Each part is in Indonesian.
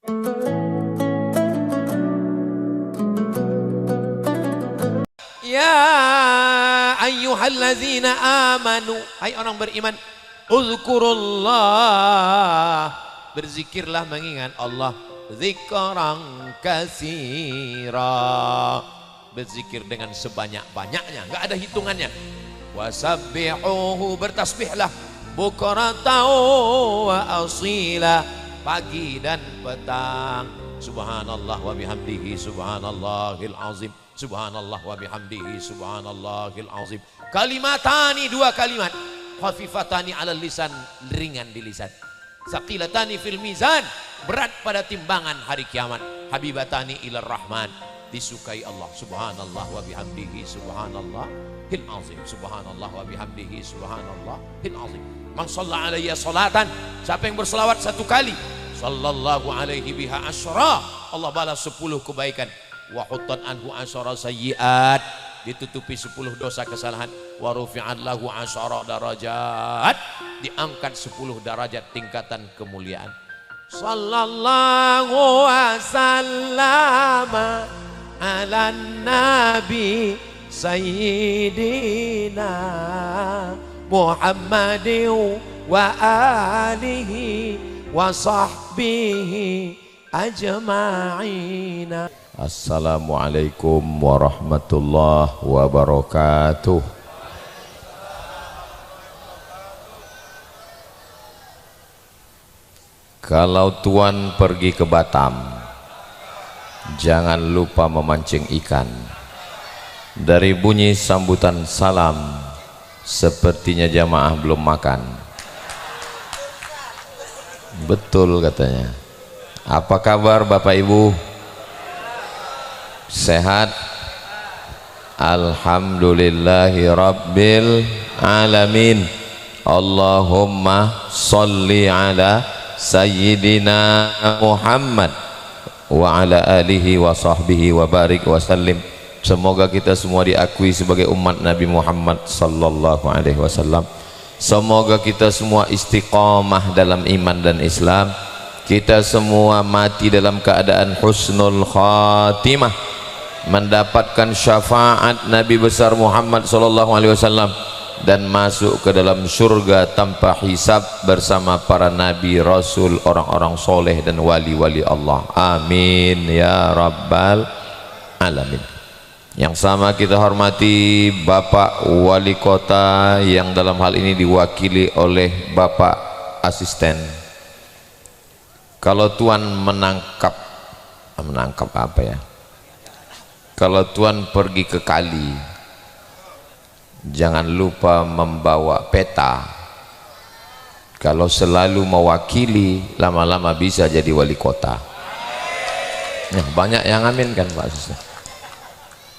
Ya ayyuhallazina amanu, hai orang beriman, uzkurullah, berzikirlah mengingat Allah, zikran katsira, berzikir dengan sebanyak-banyaknya, enggak ada hitungannya. Wasabbihuhu, bertasbihlah, bukratan wa asila, pagi dan petang. Subhanallah wa bihamdihi subhanallahil azim. Subhanallah wa bihamdihi subhanallahil azim. Kalimatani, dua kalimat, khafifatani alal lisan, ringan di lisan, saqilatani fil mizan, berat pada timbangan hari kiamat, habibatani ilar rahman, disukai Allah. Subhanallah wa bihamdihi subhanallahil azim. Subhanallah wa bihamdihi subhanallahil azim. Man shalla alayya salatan, siapa yang berselawat satu kali, sallallahu alaihi biha asyra, Allah balas 10 kebaikan. Wa huttan anhu asyara sayyiat, ditutupi 10 dosa kesalahan. Wa rufi'at lahu asyara darajat, diangkat 10 derajat tingkatan kemuliaan. Sallallahu wasallama ala nabi sayyidina Muhammadin wa alihi wa sahbihi ajma'ina. Assalamualaikum warahmatullahi wabarakatuh. Kalau tuan pergi ke Batam, jangan lupa memancing ikan. Dari bunyi sambutan salam, sepertinya jamaah belum makan. Betul katanya. Apa kabar Bapak Ibu? Sehat? Alhamdulillahi rabbil alamin. Allahumma sholli ala sayyidina Muhammad wa ala alihi wa sahbihi wa barik wa sallim. Semoga kita semua diakui sebagai umat Nabi Muhammad sallallahu alaihi wasallam. Semoga kita semua istiqamah dalam iman dan Islam. Kita semua mati dalam keadaan husnul khatimah, mendapatkan syafaat Nabi besar Muhammad sallallahu alaihi wasallam dan masuk ke dalam surga tanpa hisab bersama para nabi, rasul, orang-orang soleh dan wali-wali Allah. Amin ya rabbal alamin. Yang sama kita hormati Bapak Wali Kota yang dalam hal ini diwakili oleh Bapak Asisten. Kalau tuan menangkap apa ya? Kalau tuan pergi ke kali, jangan lupa membawa peta. Kalau selalu mewakili, lama-lama bisa jadi wali kota. Ya, banyak yang amin kan Pak Asisten.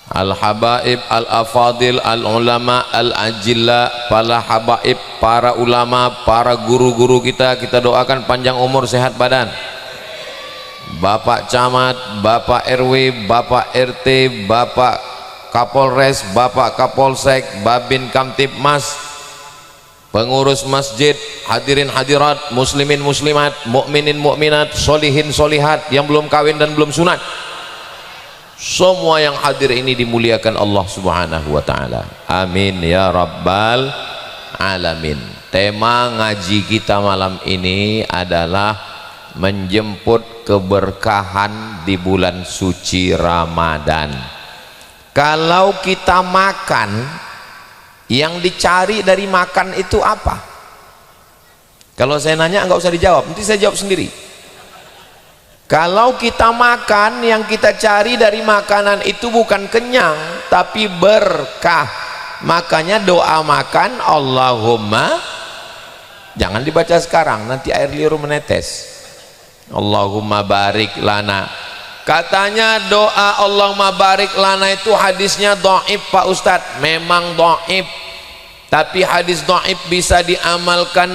Al-habaib, al-afadil, al-ulama, al-ajilla, para habaib, para ulama, para guru-guru kita doakan panjang umur, sehat badan. Bapak Camat, Bapak RW, Bapak RT, Bapak Kapolres, Bapak Kapolsek, Babin Kamtibmas, pengurus masjid, hadirin hadirat, muslimin muslimat, mukminin mukminat, solihin solihat yang belum kawin dan belum sunat, semua yang hadir ini dimuliakan Allah subhanahu wa ta'ala. Amin ya rabbal alamin. Tema ngaji kita malam ini adalah menjemput keberkahan di bulan suci Ramadan. Kalau kita makan, yang dicari dari makan itu apa? Kalau saya nanya nggak usah dijawab, nanti saya jawab sendiri. Kalau kita makan, yang kita cari dari makanan itu bukan kenyang, tapi berkah. Makanya doa makan, Allahumma, jangan dibaca sekarang, nanti air liur menetes. Allahumma barik lana. Katanya doa Allahumma barik lana itu hadisnya dhaif Pak Ustadz. Memang dhaif, tapi hadis dhaif bisa diamalkan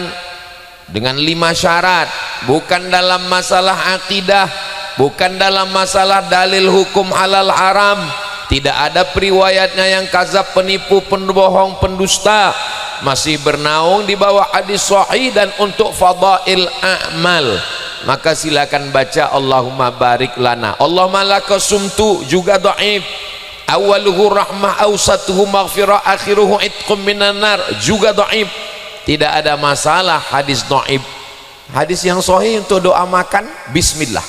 dengan 5 syarat. Bukan dalam masalah akidah, bukan dalam masalah dalil hukum halal haram. Tidak ada periwayatnya yang kazab, penipu, pembohong, pendusta. Masih bernaung di bawah hadis sahih dan untuk fadail a'mal. maka silakan baca Allahumma barik lana. Allahumma laka sumtu juga dhaif, awaluhu rahmah, awsatuhu maghfirah, akhiruhu itqum minan nar juga dhaif. Tidak ada masalah hadis dhaif. Hadis yang sahih untuk doa makan bismillah.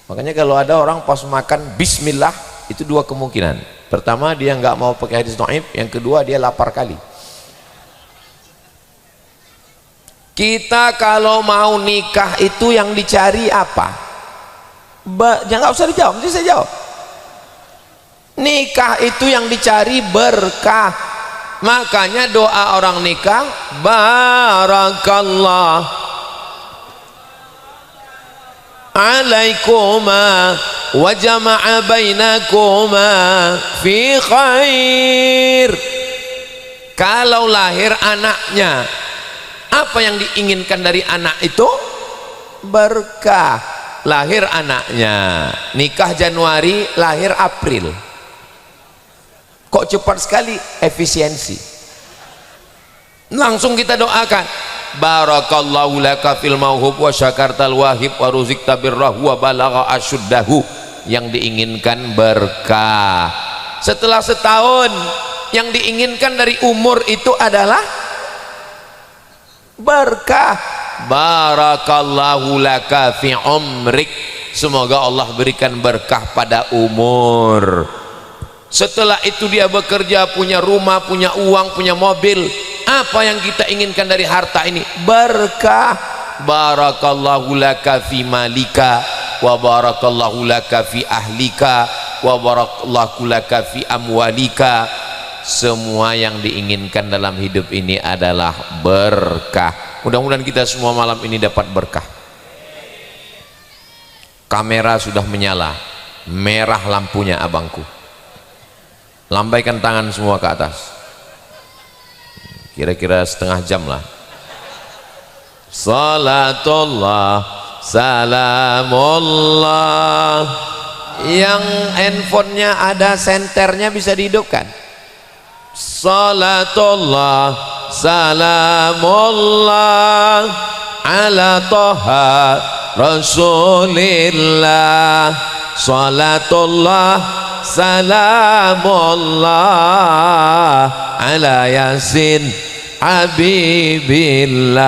Makanya kalau ada orang pas makan bismillah, itu dua kemungkinan. Pertama, dia nggak mau pakai hadis dhaif, yang kedua dia lapar kali. Kita kalau mau nikah itu yang dicari apa? Jangan usah dijawab, nanti saya jawab. Nikah itu yang dicari berkah. Makanya doa orang nikah, barakallah alaikuma wa jama'a bainakuma fi khair. Kalau lahir anaknya, apa yang diinginkan dari anak itu? Berkah. Lahir anaknya, nikah Januari, lahir April. Kok cepat sekali? Efisiensi. Langsung kita doakan, barakallahu laka fil mauhub wa syakartal wahib wa ruzikta birrahu wa balagha asyuddahu. Yang diinginkan berkah. Setelah setahun, yang diinginkan dari umur itu adalah berkah. Barakallahu laka fi umrik, semoga Allah berikan berkah pada umur. Setelah itu dia bekerja, punya rumah, punya uang, punya mobil. Apa yang kita inginkan dari harta ini? Berkah. Barakallahu laka fi malika wa barakallahu laka fi ahlika wa barakallahu laka fi amwalika. Semua yang diinginkan dalam hidup ini adalah berkah. Mudah-mudahan kita semua malam ini dapat berkah. Kamera sudah menyala, merah lampunya abangku. Lambaikan tangan semua ke atas. Kira-kira setengah jam lah. Salatullah salamullah. Yang handphonenya ada senternya bisa dihidupkan. Salatullah salamullah ala toha rasulillah. Salatullah salamullah ala yasin habibillah.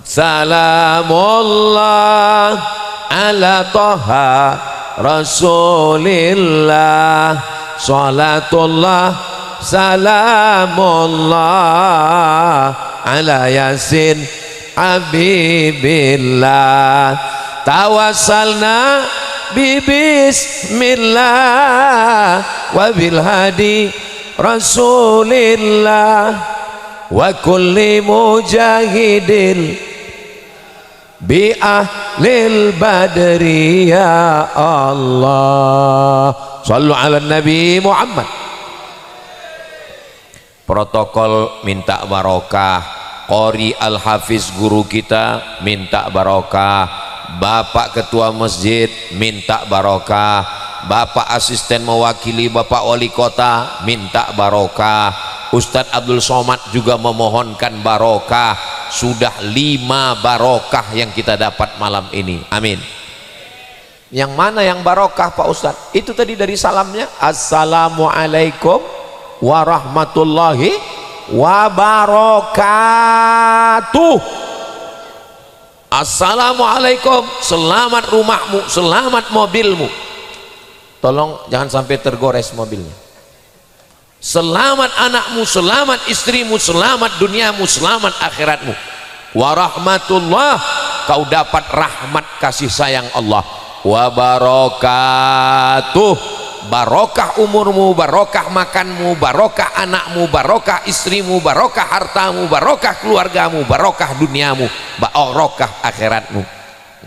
Salamullah ala toha rasulillah. Salatullah salamullah ala yasin habibillah. Tawassalna bismillah wa bil hadi rasulillah wa kulli mujahidin bi ahlil badri ya Allah. Sallu ala Nabi Muhammad. Protokol minta barokah. Qori Al-Hafiz guru kita minta barokah. Bapak ketua masjid minta barokah. Bapak asisten mewakili Bapak wali kota minta barokah. Ustadz Abdul Somad juga memohonkan barokah. Sudah 5 barokah yang kita dapat malam ini. Amin. Yang mana yang barokah Pak Ustadz? Itu tadi dari salamnya, assalamualaikum warahmatullahi wabarakatuh. Assalamualaikum, selamat rumahmu, selamat mobilmu. Tolong jangan sampai tergores mobilnya. Selamat anakmu, selamat istrimu, selamat duniamu, selamat akhiratmu. Warahmatullah, kau dapat rahmat kasih sayang Allah. Wabarakatuh, barokah umurmu, barokah makanmu, barokah anakmu, barokah istrimu, barokah hartamu, barokah keluargamu, barokah duniamu, barokah akhiratmu.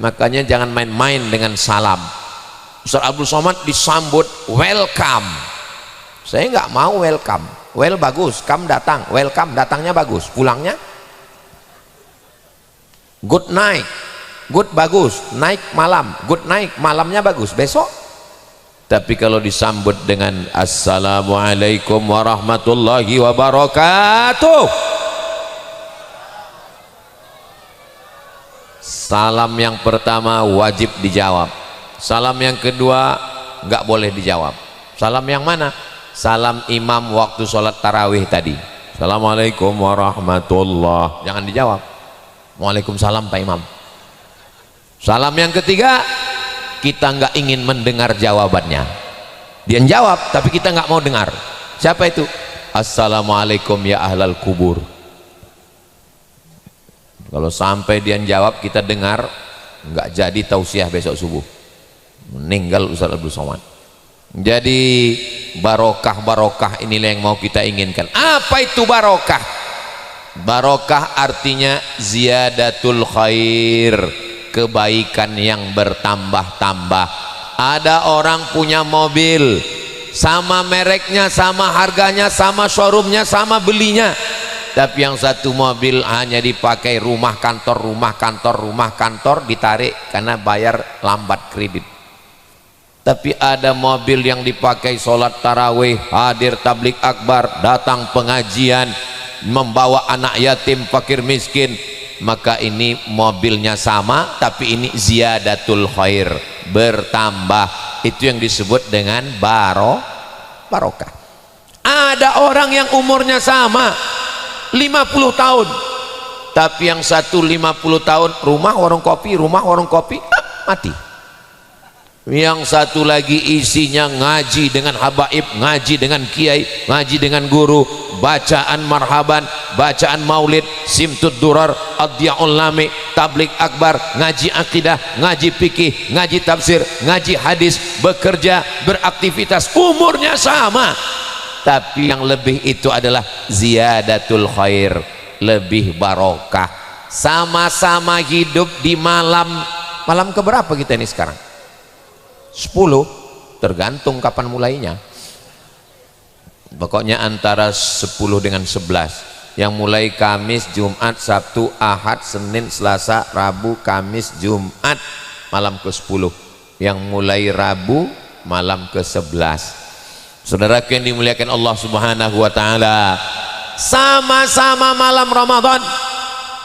Makanya jangan main-main dengan salam. Ustaz Abdul Somad disambut welcome. Saya nggak mau welcome. Well bagus, come datang, welcome datangnya bagus, pulangnya good night. Good bagus, naik malam, good naik malamnya bagus, besok. Tapi kalau disambut dengan assalamualaikum warahmatullahi wabarakatuh, Salam yang pertama wajib dijawab. Salam yang kedua nggak boleh dijawab. Salam yang mana? Salam imam waktu sholat tarawih tadi. Assalamualaikum warahmatullah. Jangan dijawab. Waalaikumsalam Pak Imam. Salam yang ketiga, kita nggak ingin mendengar jawabannya. Dia jawab, tapi kita nggak mau dengar. Siapa itu? Assalamualaikum ya ahlal kubur. Kalau sampai dia jawab, kita dengar, nggak jadi tausiah besok subuh. Meninggal Ustaz Abdul Somad. Jadi barokah inilah yang mau kita inginkan. Apa itu barokah? Barokah artinya ziyadatul khair, kebaikan yang bertambah-tambah. Ada orang punya mobil, sama mereknya, sama harganya, sama showroomnya, sama belinya, tapi yang satu mobil hanya dipakai rumah kantor, ditarik karena bayar lambat kredit. Tapi ada mobil yang dipakai sholat tarawih, hadir tablik akbar, datang pengajian, membawa anak yatim, fakir miskin, maka ini mobilnya sama, tapi ini ziyadatul khair, bertambah. Itu yang disebut dengan barokah. Ada orang yang umurnya sama 50 tahun, tapi yang satu 50 tahun rumah warung kopi, mati. Yang satu lagi isinya ngaji dengan habaib, ngaji dengan kiai, ngaji dengan guru, bacaan marhaban, bacaan maulid, simtud durar, adyaul lami, tablik akbar, ngaji akidah, ngaji fikih, ngaji tafsir, ngaji hadis, bekerja, beraktivitas, umurnya sama, tapi yang lebih itu adalah ziyadatul khair, lebih barokah. Sama-sama hidup di malam keberapa kita ini sekarang? 10, tergantung kapan mulainya. Pokoknya antara 10 dengan 11. Yang mulai Kamis, Jumat, Sabtu, Ahad, Senin, Selasa, Rabu, Kamis, Jumat, malam ke-10. Yang mulai Rabu, malam ke-11. Saudaraku yang dimuliakan Allah Subhanahu wa taala, sama-sama malam Ramadan,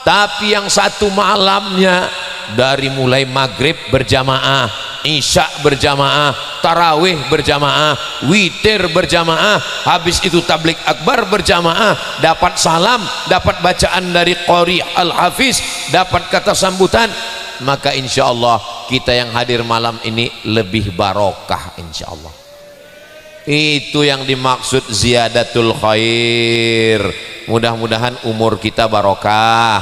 tapi yang satu malamnya dari mulai maghrib berjamaah, isya berjamaah, tarawih berjamaah, witir berjamaah, habis itu tablik akbar berjamaah, dapat salam, dapat bacaan dari qari al-hafiz, dapat kata sambutan, maka insya Allah kita yang hadir malam ini lebih barokah insya Allah. Itu yang dimaksud ziyadatul khair. Mudah-mudahan umur kita barokah,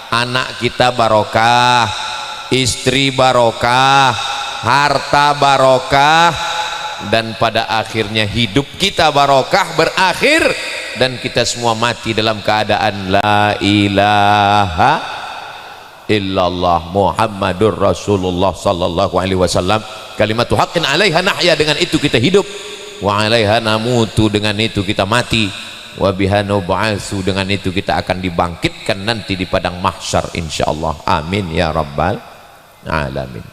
anak kita barokah, istri barokah, harta barokah, dan pada akhirnya hidup kita barokah berakhir dan kita semua mati dalam keadaan la ilaha illallah Muhammadur Rasulullah sallallahu alaihi wasallam, kalimatu haqqin 'alaiha nahya, dengan itu kita hidup, wa 'alaiha namutu, dengan itu kita mati, wa biha nub'atsu, dengan itu kita akan dibangkitkan nanti di padang mahsyar insyaallah. Amin ya rabbal alamin.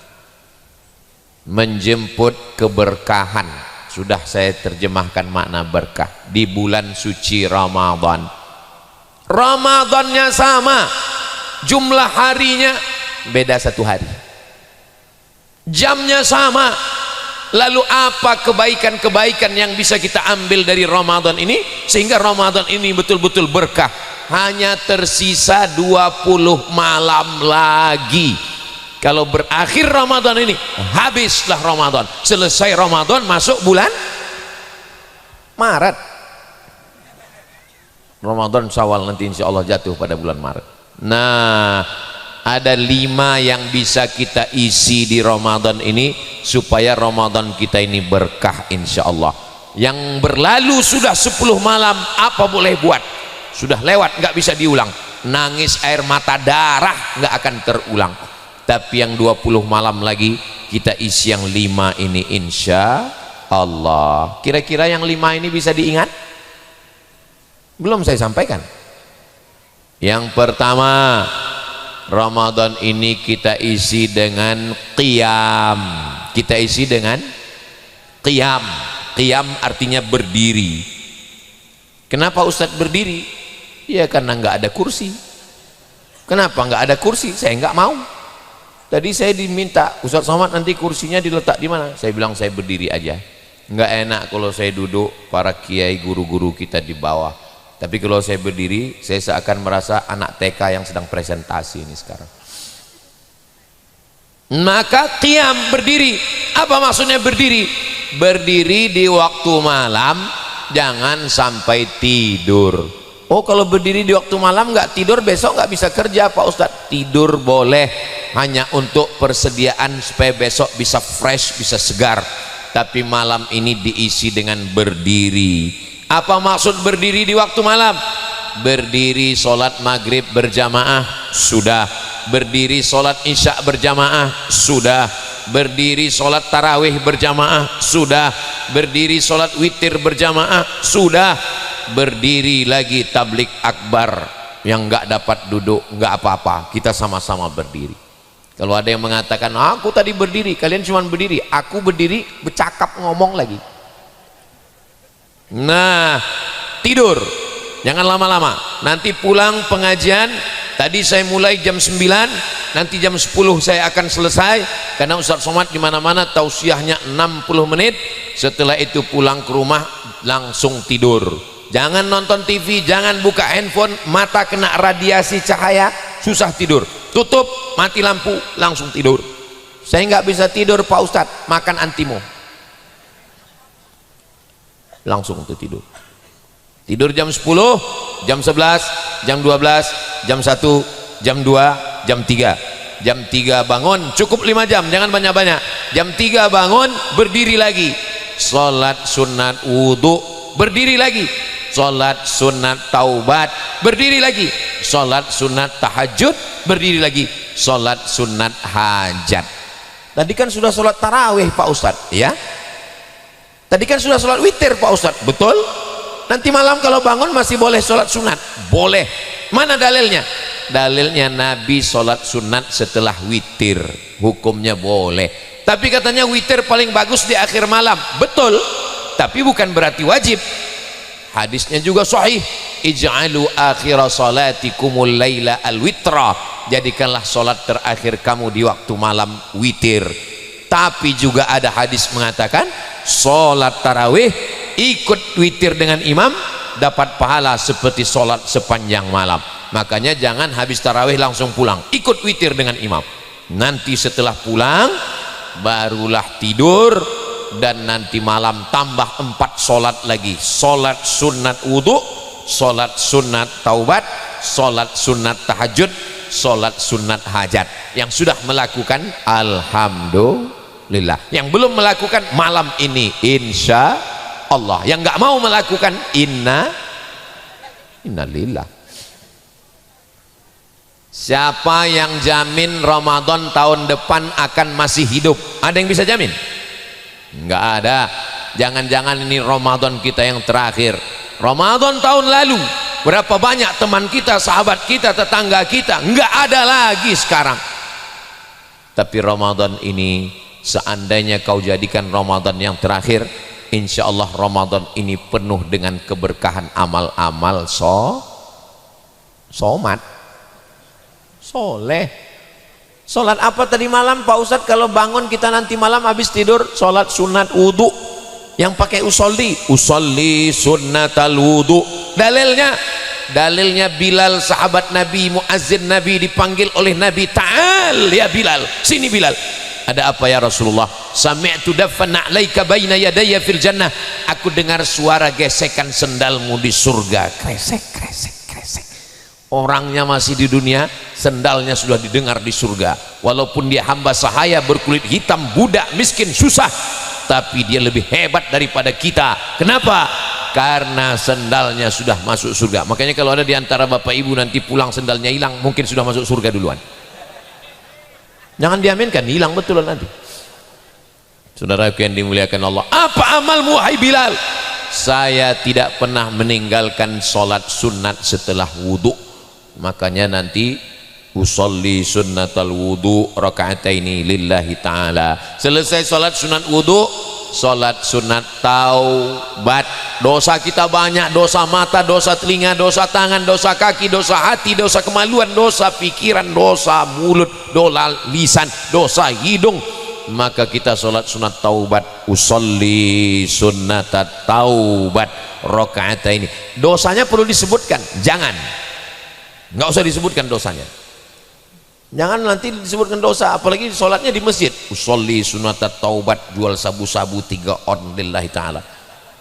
Menjemput keberkahan, sudah saya terjemahkan makna berkah di bulan suci Ramadan. Ramadannya sama, jumlah harinya beda 1 hari, jamnya sama. Lalu apa kebaikan-kebaikan yang bisa kita ambil dari Ramadan ini sehingga Ramadan ini betul-betul berkah? Hanya tersisa 20 malam lagi. Kalau berakhir Ramadan ini, habislah Ramadan. Selesai Ramadan, masuk bulan Maret. Ramadan Syawal nanti insya Allah jatuh pada bulan Maret. Nah, ada 5 yang bisa kita isi di Ramadan ini supaya Ramadan kita ini berkah insya Allah. Yang berlalu sudah 10 malam, apa boleh buat? Sudah lewat, nggak bisa diulang. Nangis air mata darah nggak akan terulang. Tapi yang 20 malam lagi kita isi yang 5 ini insya Allah. Kira-kira yang 5 ini bisa diingat? Belum saya sampaikan. Yang pertama, Ramadan ini kita isi dengan qiyam. Kita isi dengan qiyam. Qiyam artinya berdiri. Kenapa Ustadz berdiri? Ya karena nggak ada kursi. Kenapa nggak ada kursi? Saya nggak mau. tadi saya diminta Ustaz Somad nanti kursinya diletak di mana, saya bilang saya berdiri aja. Enggak enak kalau saya duduk, para kiai guru-guru kita di bawah, tapi kalau saya berdiri saya seakan merasa anak TK yang sedang presentasi ini sekarang. Maka qiyam, berdiri. Apa maksudnya berdiri? Berdiri di waktu malam, jangan sampai tidur. Oh, kalau berdiri di waktu malam nggak tidur, besok nggak bisa kerja Pak Ustadz. Tidur boleh, hanya untuk persediaan supaya besok bisa fresh, bisa segar. Tapi malam ini diisi dengan berdiri. Apa maksud berdiri di waktu malam? Berdiri sholat maghrib berjamaah, sudah. Berdiri sholat isya berjamaah, sudah. Berdiri sholat tarawih berjamaah, sudah. Berdiri sholat witir berjamaah, sudah. Berdiri lagi tablik akbar, yang nggak dapat duduk nggak apa-apa, kita sama-sama berdiri. Kalau ada yang mengatakan aku tadi berdiri, kalian cuma berdiri, aku berdiri bercakap ngomong lagi. Nah, tidur jangan lama-lama, nanti pulang pengajian. Tadi saya mulai jam 9, nanti jam 10 saya akan selesai, karena Ustaz Somad di mana-mana tausiahnya 60 menit. Setelah itu pulang ke rumah langsung tidur. Jangan nonton TV, jangan buka handphone, mata kena radiasi cahaya, susah tidur. Tutup, mati lampu, langsung tidur. Saya nggak bisa tidur Pak Ustadz, makan antimo, langsung untuk tidur. Tidur jam 10, jam 11, jam 12, jam 1, jam 2, jam 3. Jam 3 bangun, cukup 5 jam, jangan banyak-banyak. Jam 3 bangun, berdiri lagi. Sholat sunat wudhu, berdiri lagi. Sholat sunat taubat, berdiri lagi. Sholat sunat tahajud, berdiri lagi. Sholat sunat hajat. Tadi kan sudah sholat tarawih Pak Ustadz, ya? Tadi kan sudah sholat witir Pak Ustadz, betul? Nanti malam kalau bangun masih boleh sholat sunat? Boleh. Mana dalilnya? Dalilnya Nabi sholat sunat setelah witir, hukumnya boleh. Tapi katanya witir paling bagus di akhir malam, betul, tapi bukan berarti wajib. Hadisnya juga sahih, ij'alu akhira salatikumul laila al-witra, jadikanlah sholat terakhir kamu di waktu malam witir. Tapi juga ada hadis mengatakan sholat tarawih ikut witir dengan imam dapat pahala seperti sholat sepanjang malam. Makanya jangan habis tarawih langsung pulang, ikut witir dengan imam. Nanti setelah pulang barulah tidur, dan nanti malam tambah 4 sholat lagi. Sholat sunat wudhu, sholat sunat taubat, sholat sunat tahajud, sholat sunat hajat. Yang sudah melakukan alhamdulillah, yang belum melakukan malam ini insya Allah, yang nggak mau melakukan innalillah. Siapa yang jamin Ramadan tahun depan akan masih hidup? Ada yang bisa jamin? Nggak ada. Jangan-jangan ini Ramadan kita yang terakhir. Ramadan tahun lalu berapa banyak teman kita, sahabat kita, tetangga kita nggak ada lagi sekarang. Tapi Ramadan ini seandainya kau jadikan Ramadan yang terakhir, insya Allah Ramadan ini penuh dengan keberkahan amal-amal somat soleh. Sholat apa tadi malam Pak Ustadz? Kalau bangun kita nanti malam habis tidur sholat sunat wudhu yang pakai usolli sunnatal wudhu. Dalilnya Bilal sahabat Nabi, muazzin Nabi, dipanggil oleh Nabi, ta'al ya Bilal, sini Bilal. Ada apa ya Rasulullah? Sami'tu daffan na'laika baina yadayya fil jannah. Aku dengar suara gesekan sendalmu di surga. Kresek kresek kresek. Orangnya masih di dunia, sendalnya sudah didengar di surga. Walaupun dia hamba sahaya, berkulit hitam, budak, miskin, susah, tapi dia lebih hebat daripada kita. Kenapa? Karena sendalnya sudah masuk surga. Makanya kalau ada di antara bapak ibu nanti pulang sendalnya hilang, mungkin sudah masuk surga duluan. Jangan diaminkan, hilang betul nanti. Saudara yang dimuliakan Allah, apa amalmu wahai Bilal? Saya tidak pernah meninggalkan sholat sunat setelah wudhu. Makanya nanti usolli sunnatal wudhu raka'ataini lillahi ta'ala. Selesai sholat sunat wudhu, sholat sunat taubat. Dosa kita banyak, dosa mata, dosa telinga, dosa tangan, dosa kaki, dosa hati, dosa kemaluan, dosa pikiran, dosa mulut, dosa lisan, dosa hidung. Maka kita sholat sunat taubat, usolli sunnatat taubat rakaat ini. Dosanya perlu disebutkan, jangan, nggak usah disebutkan dosanya. Jangan nanti disebutkan dosa, apalagi sholatnya di masjid. Usolli sunatat taubat, jual sabu-sabu 3 on lillahi ta'ala.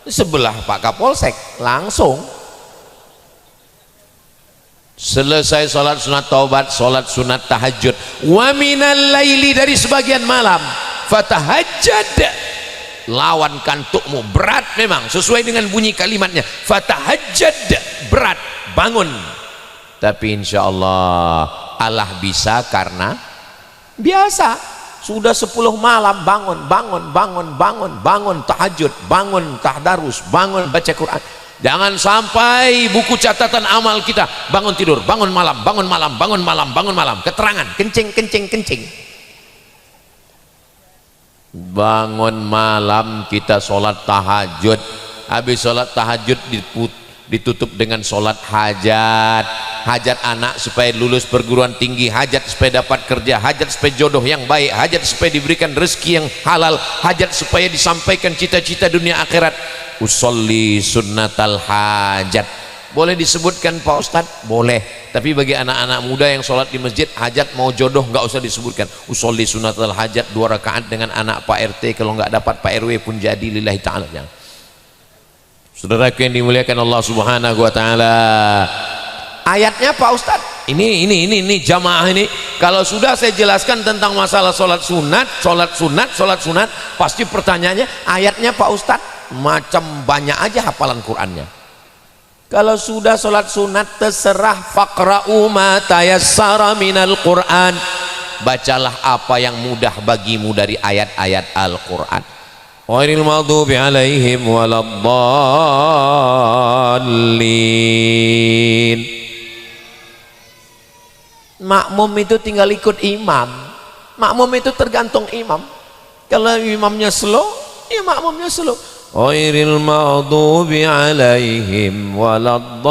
Sebelah Pak Kapolsek, langsung selesai sholat sunat taubat, sholat sunat tahajud. Wa minal laili, dari sebagian malam, fatahajjad, lawan kantukmu. Berat memang, sesuai dengan bunyi kalimatnya, fatahajjad, berat, bangun. Tapi insya Allah Allah bisa karena biasa. Sudah 10 malam bangun tahajud, bangun tahdarus, bangun baca Quran. Jangan sampai buku catatan amal kita bangun tidur, bangun malam, keterangan kencing. Bangun malam kita sholat tahajud, habis sholat tahajud ditutup dengan sholat hajat. Hajat anak supaya lulus perguruan tinggi, hajat supaya dapat kerja, hajat supaya jodoh yang baik, hajat supaya diberikan rezeki yang halal, hajat supaya disampaikan cita-cita dunia akhirat. Usolli sunnatal hajat. Boleh disebutkan Pak Ustadz? Boleh. Tapi bagi anak-anak muda yang sholat di masjid, hajat mau jodoh nggak usah disebutkan. Usolli sunnatal hajat 2 rakaat dengan anak Pak RT, kalau nggak dapat Pak RW pun jadi lillahi ta'ala. Saudaraku yang dimuliakan Allah subhanahu wa ta'ala, ayatnya Pak Ustadz, ini jamaah ini, kalau sudah saya jelaskan tentang masalah sholat sunat, pasti pertanyaannya ayatnya Pak Ustadz, macam banyak aja hafalan Qurannya. Kalau sudah sholat sunat, terserah, faqra'u ma tayassara minal Quran, bacalah apa yang mudah bagimu dari ayat-ayat Al-Quran. Ghairil maghdubi alaihim waladdallin. Makmum itu tinggal ikut imam. Makmum itu tergantung imam. Kalau imamnya slow, ya makmumnya slow. Ghairil maghdubi alaihim waladdallin.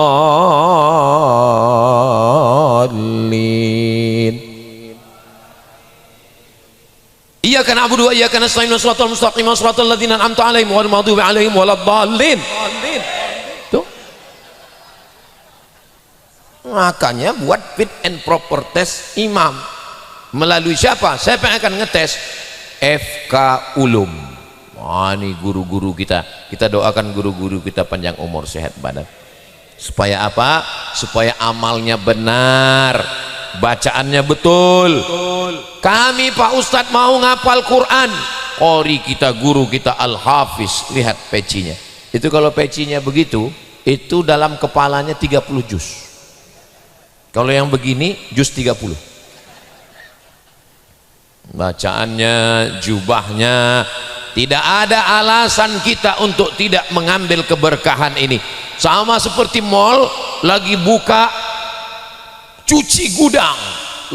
Iyyaka na'budu wa iyyaka nasta'in, shiratal mustaqim, shiratal ladzina an'amta 'alaihim ghairil maghdubi 'alaihim waladdallin. Tuh. Makanya buat fit and proper test imam. Melalui siapa? Siapa yang akan ngetes? FK Ulum. Wah, ini guru-guru kita. Kita doakan guru-guru kita panjang umur, sehat badan. Supaya apa? Supaya amalnya benar, bacaannya betul. Kami Pak Ustadz mau ngapal Quran, qori kita, guru kita Al-Hafiz, lihat pecinya. Itu kalau pecinya begitu, itu dalam kepalanya 30 juz. Kalau yang begini juz 30. Bacaannya, jubahnya, tidak ada alasan kita untuk tidak mengambil keberkahan ini. Sama seperti mall lagi buka cuci gudang,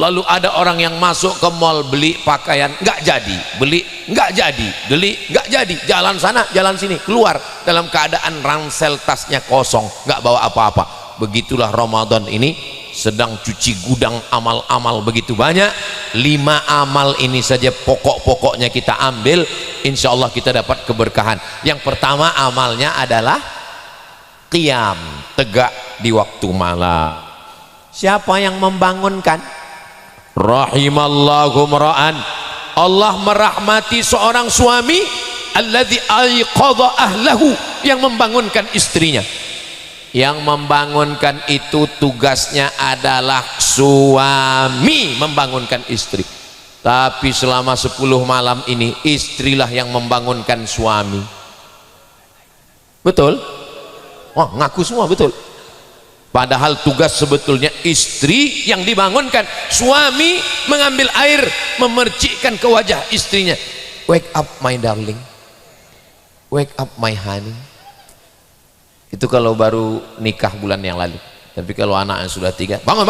lalu ada orang yang masuk ke mall beli pakaian, nggak jadi, beli nggak jadi, beli nggak jadi, jalan sana jalan sini, keluar dalam keadaan ransel tasnya kosong, nggak bawa apa-apa. Begitulah Ramadan ini sedang cuci gudang amal-amal begitu banyak. 5 amal ini saja pokok-pokoknya kita ambil, insya Allah kita dapat keberkahan. Yang pertama amalnya adalah qiyam, tegak di waktu malam. Siapa yang membangunkan? Rahimallahu mra'an, Allah merahmati seorang suami alladzi aiqadha ahlahu, yang membangunkan istrinya. Yang membangunkan itu tugasnya adalah suami membangunkan istri. Tapi selama 10 malam ini istrilah yang membangunkan suami. Betul? Wah, ngaku semua betul. Padahal tugas sebetulnya istri yang dibangunkan. Suami mengambil air, memercikkan ke wajah istrinya. Wake up my darling, wake up my honey. Itu kalau baru nikah bulan yang lalu. Tapi kalau anak yang sudah 3, bangun.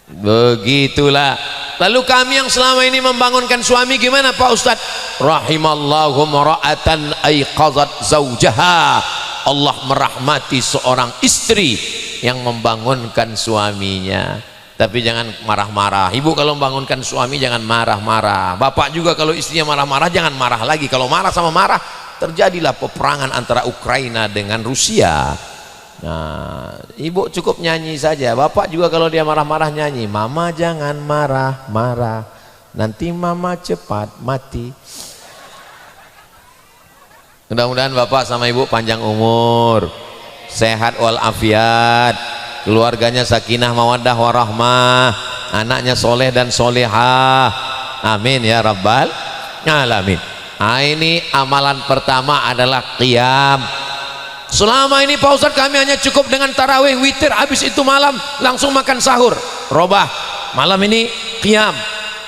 Begitulah Lalu kami yang selama ini membangunkan suami gimana Pak Ustadz? Rahimallahu mar'atan aiqazat zaujaha. Allah merahmati seorang istri yang membangunkan suaminya. Tapi jangan marah-marah. Ibu kalau membangunkan suami jangan marah-marah. Bapak juga kalau istrinya marah-marah jangan marah lagi. Kalau marah sama marah terjadilah peperangan antara Ukraina dengan Rusia. Nah, ibu cukup nyanyi saja. Bapak juga kalau dia marah-marah nyanyi, mama jangan marah-marah, nanti mama cepat mati. Mudah-mudahan bapak sama ibu panjang umur, sehat walafiat, keluarganya sakinah mawaddah warahmah, anaknya soleh dan solehah. Amin ya rabbal alamin. Nah, ini amalan pertama adalah qiyam. Selama ini Pak Ustadz kami hanya cukup dengan tarawih, witir, habis itu malam langsung makan sahur. Robah, malam ini qiyam.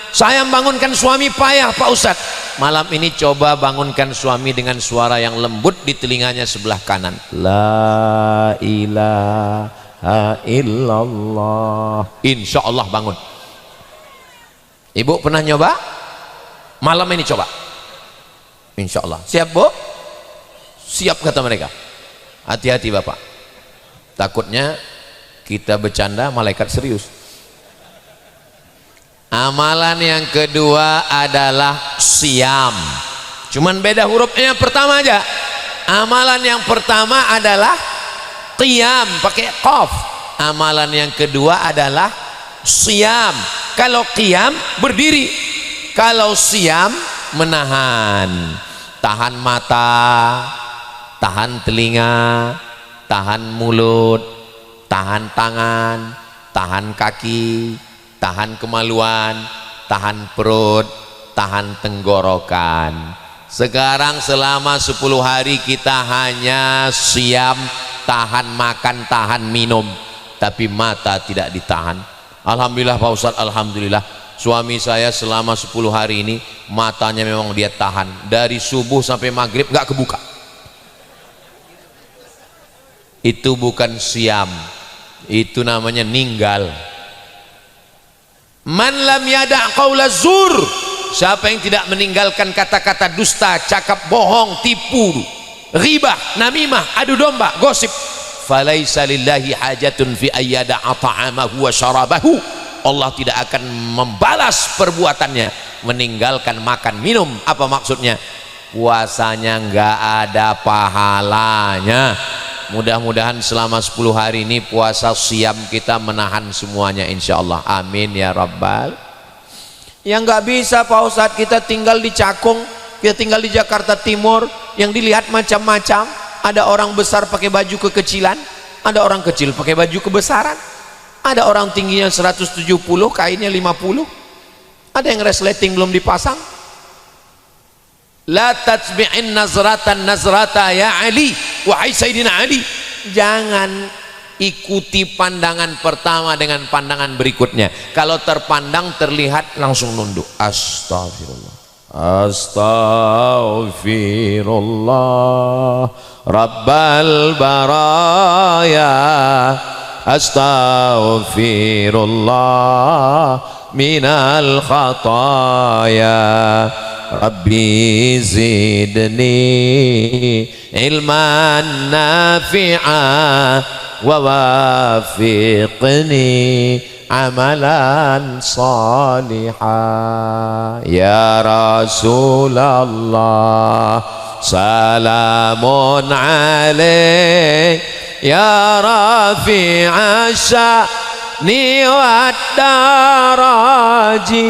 Saya membangunkan suami payah Pak Ustadz. Malam ini coba bangunkan suami dengan suara yang lembut di telinganya sebelah kanan. La ilaha illallah. Insya Allah bangun. Ibu pernah nyoba? Malam ini coba. Insya Allah. Siap Bu? Siap kata mereka. Hati-hati bapak, takutnya kita bercanda malaikat serius. Amalan yang kedua adalah siam, cuman beda hurufnya pertama aja. Amalan yang pertama adalah qiyam pakai qaf, amalan yang kedua adalah siam. Kalau qiyam berdiri, kalau siam menahan, tahan mata, tahan telinga, tahan mulut, tahan tangan, tahan kaki, tahan kemaluan, tahan perut, tahan tenggorokan. Sekarang selama 10 hari kita hanya siam, tahan makan, tahan minum, tapi mata tidak ditahan. Alhamdulillah Pak Ustadz, alhamdulillah suami saya selama 10 hari ini matanya memang dia tahan, dari subuh sampai maghrib nggak kebuka. Itu bukan siam, itu namanya ninggal. Man lam yada' qaula zur, siapa yang tidak meninggalkan kata-kata dusta, cakap bohong, tipu, ghibah, namimah, adu domba, gosip, falaisa lillahi hajatun fi ayyada'a ta'amahu wa syarabahu. Allah tidak akan membalas perbuatannya meninggalkan makan minum. Apa maksudnya? Puasanya nggak ada pahalanya. Mudah-mudahan selama 10 hari ini puasa siam kita menahan semuanya insyaallah. Amin ya rabbal. Yang nggak bisa Pak Ustadz, kita tinggal di Cakung, kita tinggal di Jakarta Timur, yang dilihat macam-macam. Ada orang besar pakai baju kekecilan, ada orang kecil pakai baju kebesaran, ada orang tingginya 170 kainnya 50, ada yang resleting belum dipasang. La tatbi'in nazratan nazrata ya Ali, wahai Sayyidina Ali, jangan ikuti pandangan pertama dengan pandangan berikutnya. Kalau terpandang terlihat langsung nunduk. Astagfirullah, astagfirullah rabbal baraya, astagfirullah minal khataya, Rabbi zidni ilman nafi'a wa wafiqni amalan salihah. Ya Rasulullah salamun alaik, ya rafi'a sya'ni wad daraji,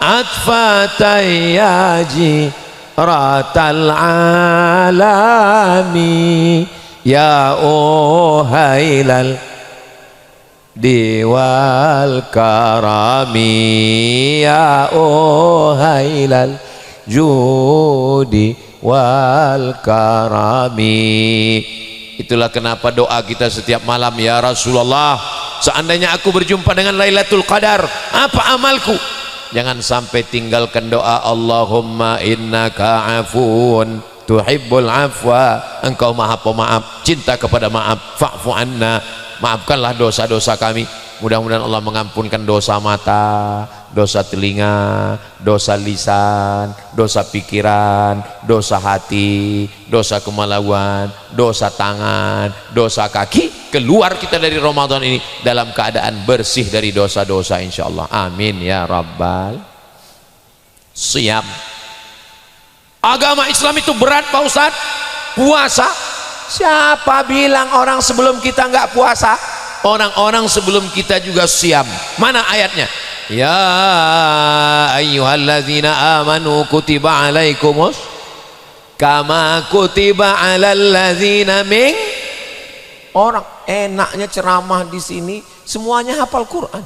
atfatayyaji ratal alami, ya uhailal diwal karami, ya uhailal judi wal karami. Itulah kenapa doa kita setiap malam, ya Rasulullah, seandainya aku berjumpa dengan Lailatul Qadar, apa amalku? Jangan sampai tinggalkan doa Allahumma innaka afun tuhibbul afwa, engkau maha pemaaf, cinta kepada maaf, fa'fu anna, maafkanlah dosa-dosa kami. Mudah-mudahan Allah mengampunkan dosa mata, dosa telinga, dosa lisan, dosa pikiran, dosa hati, dosa kemaluan, dosa tangan, dosa kaki. Keluar kita dari Ramadan ini dalam keadaan bersih dari dosa-dosa insyaallah. Amin ya rabbal. Siap. Agama Islam itu berat Pak Ustaz. Puasa. Siapa bilang orang sebelum kita enggak puasa? Orang-orang sebelum kita juga siam. Mana ayatnya? Ya ayyuhalladzina amanu kutiba alaikumus kama kutiba alal ladzina min. Orang enaknya ceramah di sini semuanya hafal Quran.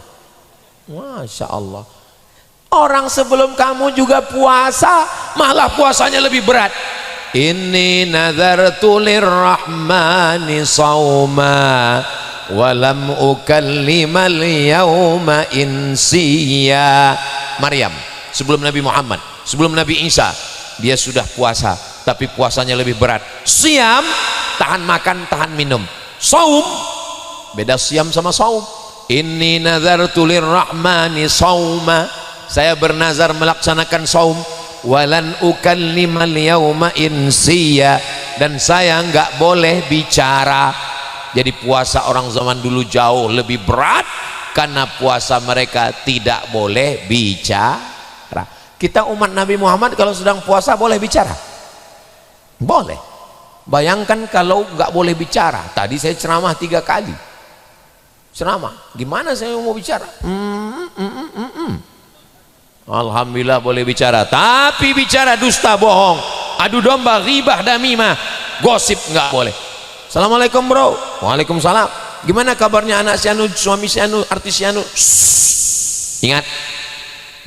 Masya Allah. Orang sebelum kamu juga puasa, malah puasanya lebih berat. Inni nazartu lirrahmani sauma walam ukallimal yauma insiya. Maryam sebelum Nabi Muhammad, sebelum Nabi Isa, dia sudah puasa, tapi puasanya lebih berat. Siam, tahan makan, tahan minum. Saum, beda siam sama saum. Inni nazartu lirrahmani sauma, saya bernazar melaksanakan saum. Walan ukallimal yauma insiya, dan saya enggak boleh bicara. Jadi puasa orang zaman dulu jauh lebih berat karena puasa mereka tidak boleh bicara. Kita umat Nabi Muhammad kalau sedang puasa boleh bicara? Boleh. Bayangkan kalau nggak boleh bicara. Tadi saya ceramah 3 kali. Ceramah, gimana saya mau bicara? Alhamdulillah boleh bicara. Tapi bicara dusta, bohong, adu domba, ghibah, namimah, gosip nggak boleh. Assalamualaikum bro. Waalaikumsalam. Gimana kabarnya anak si anu, suami si anu, artis si anu? Ingat,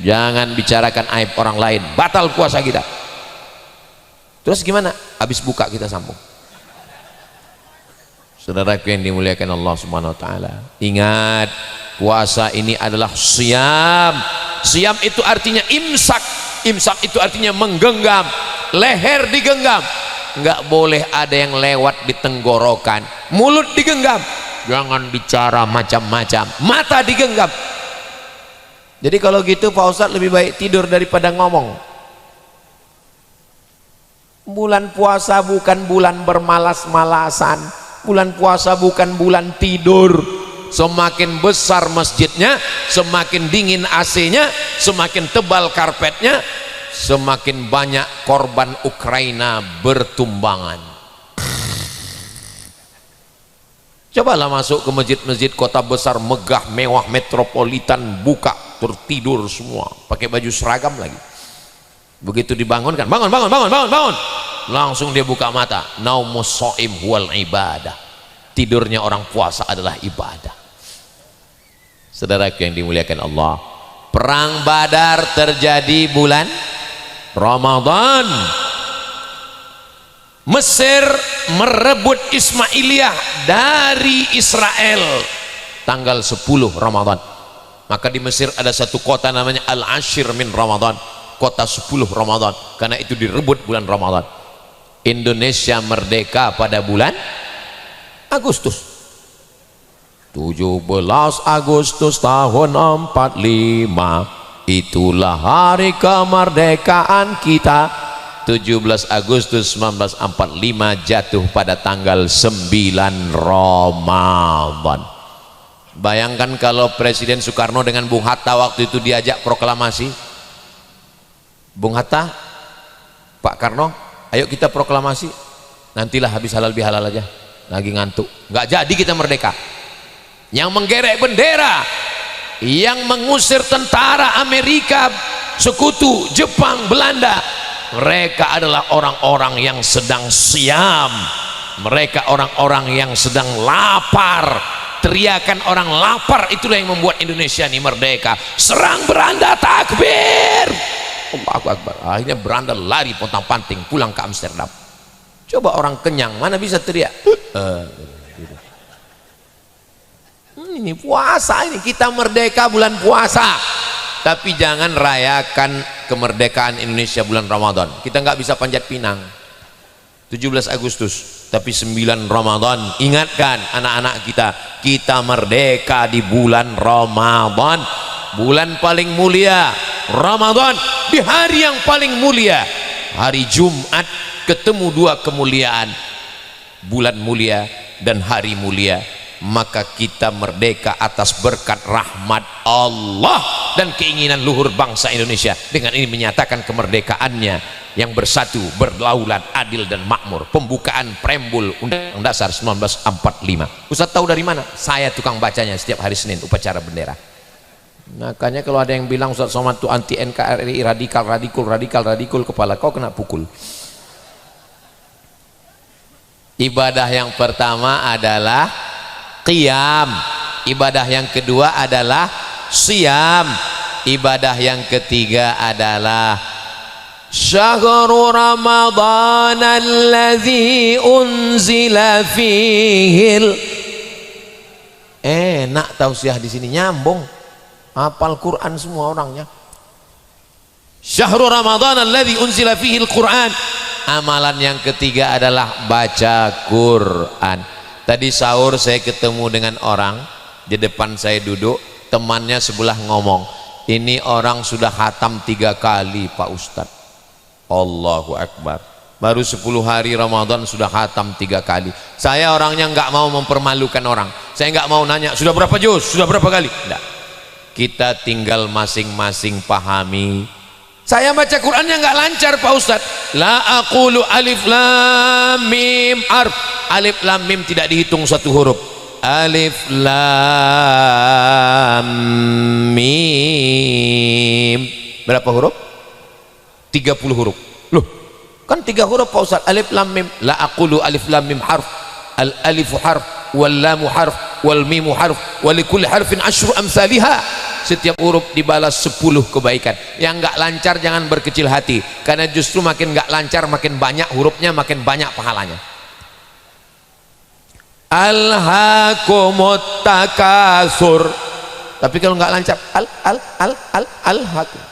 jangan bicarakan aib orang lain, batal puasa kita. Terus gimana? Habis buka kita sambung. Saudaraku yang dimuliakan Allah Subhanahu wa taala, ingat, puasa ini adalah siam. Siam itu artinya imsak. Imsak itu artinya menggenggam, leher digenggam. Enggak boleh ada yang lewat di tenggorokan, mulut digenggam, jangan bicara macam-macam, mata digenggam. Jadi kalau gitu Pak Ustadz lebih baik tidur daripada ngomong. Bulan puasa bukan bulan bermalas-malasan, bulan puasa bukan bulan tidur. Semakin besar masjidnya, semakin dingin AC-nya, semakin tebal karpetnya, semakin banyak korban Ukraina bertumbangan. Cobalah masuk ke masjid-masjid kota besar megah, mewah, metropolitan, buka, tertidur semua, pakai baju seragam lagi. Begitu dibangunkan, bangun, bangun, bangun, bangun, bangun, langsung dia buka mata. Naumus shaim huwal ibadah. Tidurnya orang puasa adalah ibadah. Saudaraku yang dimuliakan Allah, perang Badar terjadi bulan Ramadan. Mesir merebut Ismailiyah dari Israel tanggal 10 Ramadan. Maka di Mesir ada satu kota namanya Al-Ashir min Ramadan, kota 10 Ramadan, karena itu direbut bulan Ramadan. Indonesia merdeka pada bulan Agustus, 17 Agustus tahun 45, itulah hari kemerdekaan kita. 17 Agustus 1945 jatuh pada tanggal 9 Ramadan. Bayangkan kalau Presiden Soekarno dengan Bung Hatta waktu itu diajak proklamasi. Bung Hatta, Pak Karno, ayo kita proklamasi. Nantilah habis halal bihalal aja, lagi ngantuk, nggak jadi kita merdeka. Yang menggerek bendera, yang mengusir tentara Amerika, sekutu, Jepang, Belanda, mereka adalah orang-orang yang sedang siam. Mereka orang-orang yang sedang lapar. Teriakan orang lapar itulah yang membuat Indonesia ini merdeka. Serang beranda, takbir, Allahu Akbar. Akhirnya beranda lari pontang-panting pulang ke Amsterdam. Coba orang kenyang mana bisa teriak? Ini puasa, ini kita merdeka bulan puasa, tapi jangan rayakan kemerdekaan Indonesia bulan Ramadan. Kita nggak bisa panjat pinang 17 Agustus. tapi 9 Ramadan. Ingatkan anak-anak kita, kita merdeka di bulan Ramadan, bulan paling mulia. Ramadan di hari yang paling mulia, hari Jumat, ketemu dua kemuliaan, bulan mulia dan hari mulia. Maka kita merdeka atas berkat rahmat Allah dan keinginan luhur bangsa Indonesia. Dengan ini menyatakan kemerdekaannya yang bersatu, berdaulat, adil dan makmur. Pembukaan preambul Undang-Undang Dasar 1945. Ustaz tahu dari mana? Saya tukang bacanya setiap hari Senin upacara bendera. Makanya kalau ada yang bilang Ustaz Somad itu anti NKRI, radikal, kepala kau kena pukul. Ibadah yang pertama adalah qiyam, ibadah yang kedua adalah siyam, ibadah yang ketiga adalah syahrul ramadhan alladzi unzila fihil. Enak tausiah di sini, nyambung, hafal Quran semua orangnya. Syahrul ramadhan alladzi unzila fihil Quran. Amalan yang ketiga adalah baca Quran. Tadi sahur saya ketemu dengan orang, di depan saya duduk, temannya sebelah ngomong, ini orang sudah khatam 3 kali Pak Ustadz. Allahu Akbar, baru 10 hari Ramadan sudah khatam 3 kali. Saya orangnya nggak mau mempermalukan orang, saya nggak mau nanya sudah berapa juz, sudah berapa kali, enggak. Kita tinggal masing-masing pahami. Saya baca Qurannya nggak lancar Pak Ustadz. La aqulu alif lam mim harf. Alif lam mim tidak dihitung satu huruf. Alif lam mim berapa huruf? 30 huruf. Loh, kan 3 huruf Pak Ustadz. Alif lam mim. La aqulu alif lam mim harf. Al alifu harf wal lamu harf wal mimu harf wa likulli harfin asyru amsalihha. Setiap huruf dibalas 10 kebaikan. Yang nggak lancar jangan berkecil hati, karena justru makin nggak lancar makin banyak hurufnya, makin banyak pahalanya. Alhaakumut takasur. Tapi kalau nggak lancar alhaakum.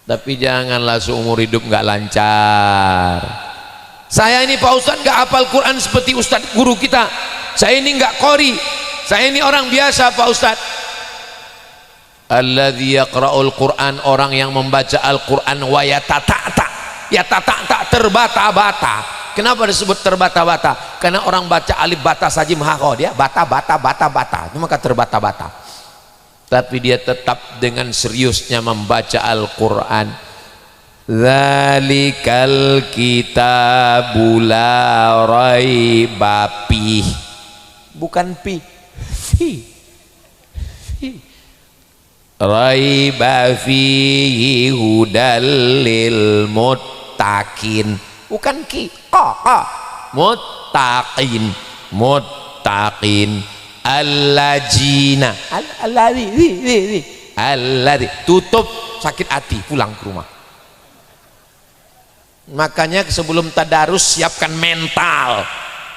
Tapi janganlah seumur hidup nggak lancar. Saya ini Pak Ustadz nggak hafal Quran seperti Ustadz guru kita. Saya ini nggak qori. Saya ini orang biasa Pak Ustadz. Alladzi yaqra'ul Quran, orang yang membaca Al-Quran wa yatata'ta. Yatata'ta terbata-bata. Kenapa disebut terbata-bata? Karena orang baca alif bata saja mahakho, dia bata-bata itu maka terbata-bata. Tapi dia tetap dengan seriusnya membaca Al-Quran. Dzalikal kitabul la raiba fih. Bukan fi. Raiba fihi hudal lil muttaqin. Bukan ki, muttaqin alladzina alladzi tutup sakit hati pulang ke rumah. Makanya sebelum tadarus siapkan mental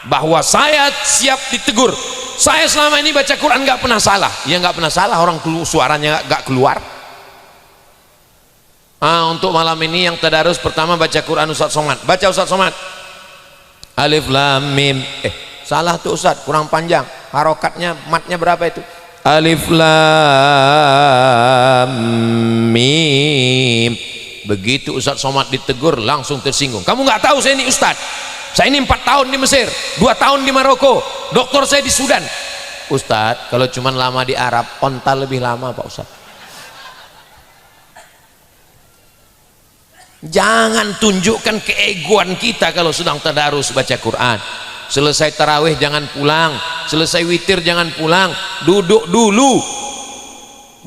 bahwa saya siap ditegur. Saya selama ini baca Quran nggak pernah salah. Ya nggak pernah salah, orang suaranya nggak keluar. Untuk malam ini yang tadarus pertama baca Quran Ustaz Somad. Baca Ustaz Somad. Alif lam mim. Salah tuh Ustaz, kurang panjang. Harokatnya, matnya berapa itu? Alif lam mim. Begitu Ustaz Somad ditegur langsung tersinggung. Kamu nggak tahu saya ini Ustaz. Saya ini 4 tahun di Mesir, 2 tahun di Maroko, doktor saya di Sudan. Ustadz, kalau cuma lama di Arab, onta lebih lama Pak Ustadz. Jangan tunjukkan keegoan kita kalau sedang tadarus baca Quran. Selesai tarawih jangan pulang, selesai witir jangan pulang, duduk dulu,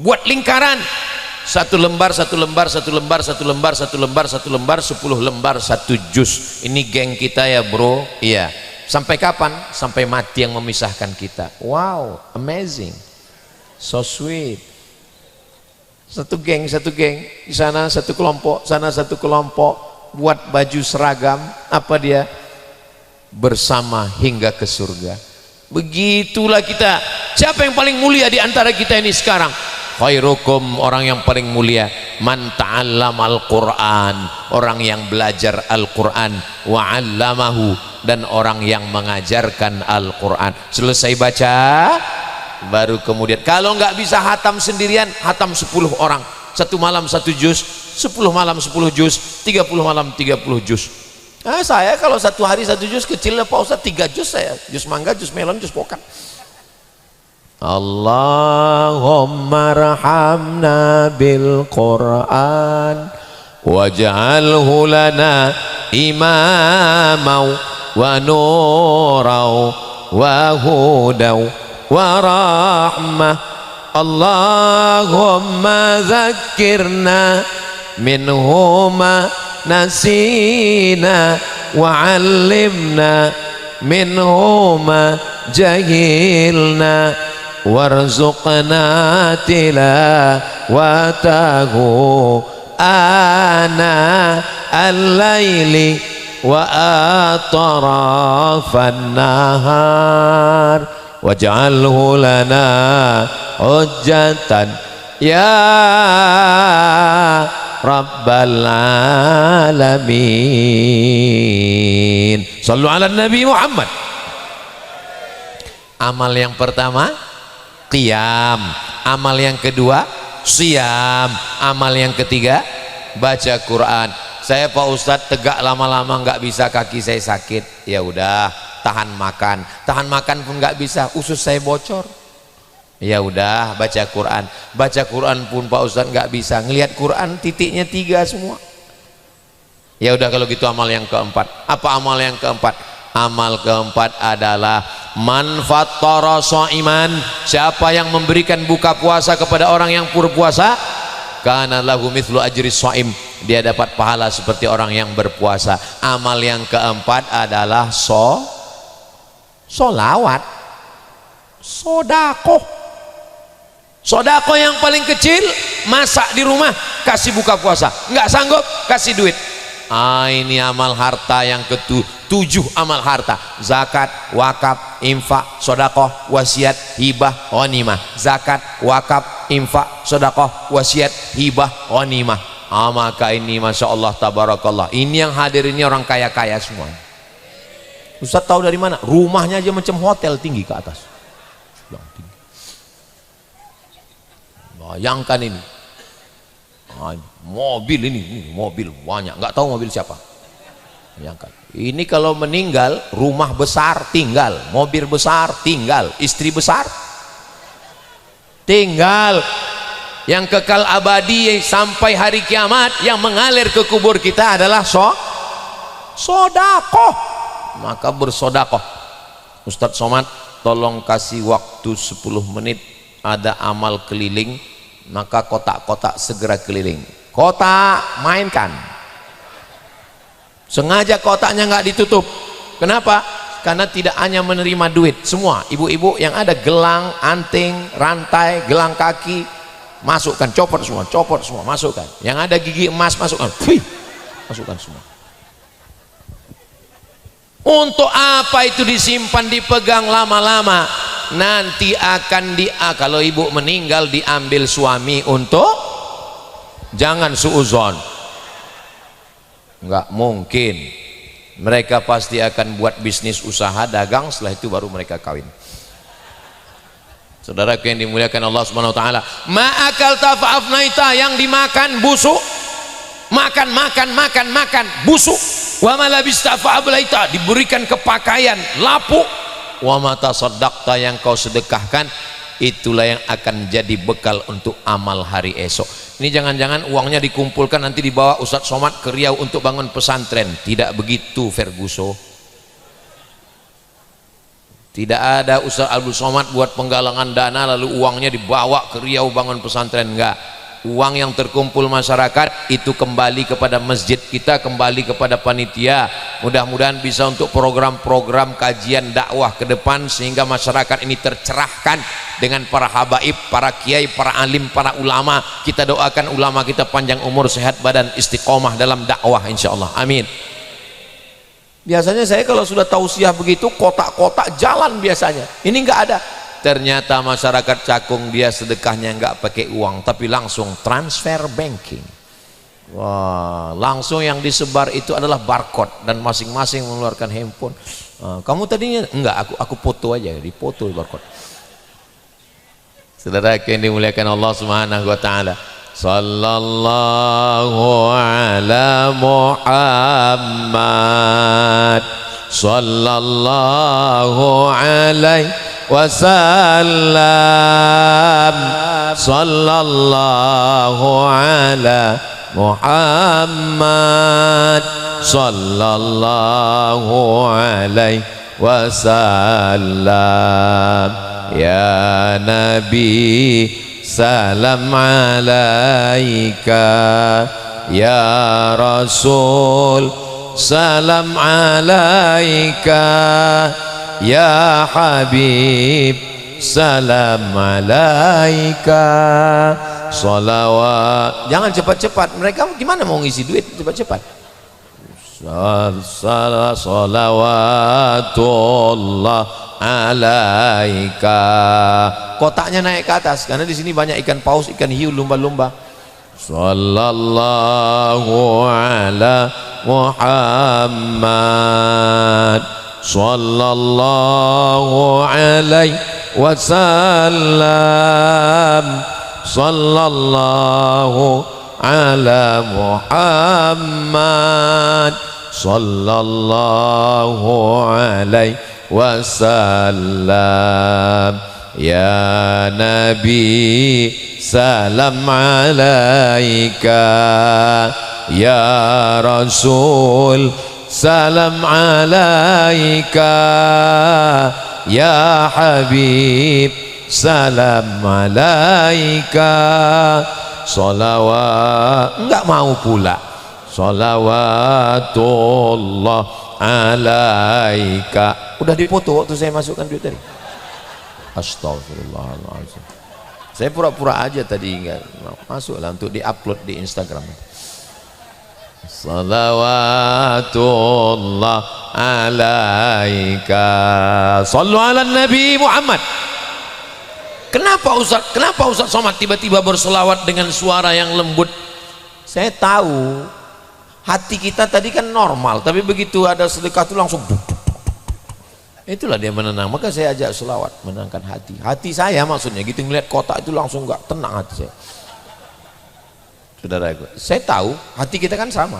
buat lingkaran. 1 lembar 10 lembar 1 juz. Ini geng kita ya bro. Iya. Sampai kapan? Sampai mati yang memisahkan kita. Wow, amazing, so sweet. Satu geng di sana satu kelompok, sana satu kelompok, buat baju seragam. Apa dia? Bersama hingga ke surga. Begitulah kita. Siapa yang paling mulia di antara kita ini sekarang? Khairukum, orang yang paling mulia, man ta'allamal Qur'an, orang yang belajar Al-Quran, wa 'allamahu, dan orang yang mengajarkan Al-Quran. Selesai baca baru kemudian, kalau nggak bisa hatam sendirian, hatam 10 orang, 1 malam 1 juz, 10 malam 10 juz, 30 malam 30 juz. Nah, saya kalau 1 hari 1 juz, kecilnya Pak Ustadz 3 juz saya, juz mangga, juz melon, juz pokan. Allahumma rahamna bil Quran waj'alhu lana imamau wa nurau wa hudau wa rahmah. Allahumma zakkirna minhuma nasina wa 'allimna minhuma jahilna warzuqna tilawatahu ana al-laili wa atrafan nahar waj'alhu lana hujjatan ya rabbal alamin. Sallu ala Nabi Muhammad. Amal yang pertama qiyam, amal yang kedua siyam, amal yang ketiga baca Quran. Saya Pak Ustadz tegak lama-lama nggak bisa, kaki saya sakit, ya udah tahan makan pun nggak bisa, usus saya bocor, ya udah baca Quran. Baca Quran pun Pak Ustadz nggak bisa, ngelihat Quran titiknya 3 semua. Ya udah kalau gitu amal yang keempat. Apa amal yang keempat? Amal keempat adalah man fattara shaiman, siapa yang memberikan buka puasa kepada orang yang berpuasa, kana lahu mithlu ajri shaim, dia dapat pahala seperti orang yang berpuasa. Amal yang keempat adalah solawat, sodakoh. Sodakoh yang paling kecil, masak di rumah kasih buka puasa, nggak sanggup kasih duit. Ini amal harta yang ketujuh. Amal harta: zakat, wakaf, infak, sodakoh, wasiat, hibah, ghanimah. Zakat, wakaf, infak, sodakoh, wasiat, hibah, ghanimah. Maka ini masya Allah tabarakallah, ini yang hadir ini orang kaya-kaya semua. Ustaz tahu dari mana? Rumahnya aja macam hotel, tinggi ke atas. Bayangkan ini. Mobil ini mobil banyak, nggak tahu mobil siapa. Bayangkan ini kalau meninggal, rumah besar tinggal, mobil besar tinggal, istri besar tinggal. Yang kekal abadi sampai hari kiamat, yang mengalir ke kubur kita adalah sodakoh. Maka bersodakoh. Ustadz Somad tolong kasih waktu 10 menit, ada amal keliling. Maka kotak-kotak segera keliling. Kotak mainkan, sengaja kotaknya nggak ditutup. Kenapa? Karena tidak hanya menerima duit, semua ibu-ibu yang ada gelang, anting, rantai, gelang kaki, masukkan, copot semua, masukkan. Yang ada gigi emas, masukkan, masukkan semua. Untuk apa itu disimpan, dipegang lama-lama? Nanti akan kalau ibu meninggal diambil suami untuk, jangan suuzon, nggak mungkin. Mereka pasti akan buat bisnis usaha dagang, setelah itu baru mereka kawin. Saudaraku yang dimuliakan Allah Subhanahu wa taala, ma'akal tafa'afnaita, yang dimakan busuk, makan busuk. Wa malabista fa'ablaita, diberikan ke pakaian lapuk. Wa mata saddaqta, yang kau sedekahkan, itulah yang akan jadi bekal untuk amal hari esok. Ini jangan-jangan uangnya dikumpulkan nanti dibawa Ustadz Somad ke Riau untuk bangun pesantren. Tidak begitu Ferguso. Tidak ada Ustadz Abdul Somad buat penggalangan dana lalu uangnya dibawa ke Riau bangun pesantren, enggak. Uang yang terkumpul masyarakat itu kembali kepada masjid kita, kembali kepada panitia. Mudah-mudahan bisa untuk program-program kajian dakwah ke depan, sehingga masyarakat ini tercerahkan dengan para habaib, para kiai, para alim, para ulama. Kita doakan ulama kita panjang umur, sehat badan, istiqomah dalam dakwah insyaallah, amin. Biasanya saya kalau sudah tausiah begitu, kotak-kotak jalan biasanya. Ini enggak ada. Ternyata masyarakat Cakung dia sedekahnya enggak pakai uang, tapi langsung transfer banking. Wah, langsung yang disebar itu adalah barcode dan masing-masing mengeluarkan handphone. Kamu tadinya enggak, aku foto aja, dipoto barcode. Saudara yang dimuliakan Allah Subhanahu wa taala. Sallallahu ala Muhammad sallallahu alaihi wasallam. Sallallahu ala Muhammad sallallahu alaihi wasallam. Ya Nabi salam alaika, ya Rasul salam alaika, ya Habib salam alaika. Salawat, jangan cepat-cepat, mereka gimana mau ngisi duit cepat-cepat. Salawatullah alaika, kotaknya naik ke atas karena di sini banyak ikan paus, ikan hiu, lumba-lumba. Sallallahu ala Muhammad sallallahu alaihi wasallam. Sallallahu ala Muhammad sallallahu alaihi wasallam. Ya Nabi salam alaika, ya Rasul salam alaika, ya Habib salam alaika. Salawat, enggak mau pula. Salawatullah alaika. Udah dipoto waktu saya masukkan duit tadi. Astagfirullahaladzim. Saya pura-pura aja tadi enggak masuklah untuk di-upload di Instagram. Salawatullah alaika. Sallu ala Nabi Muhammad. Kenapa Ustaz Somad tiba-tiba berselawat dengan suara yang lembut? Saya tahu hati kita tadi kan normal, tapi begitu ada sedekah itu langsung itulah dia menenang. Maka saya ajak selawat menenangkan hati saya, maksudnya gitu, ngeliat kotak itu langsung nggak tenang hati saya. Saudara, saya tahu hati kita kan sama.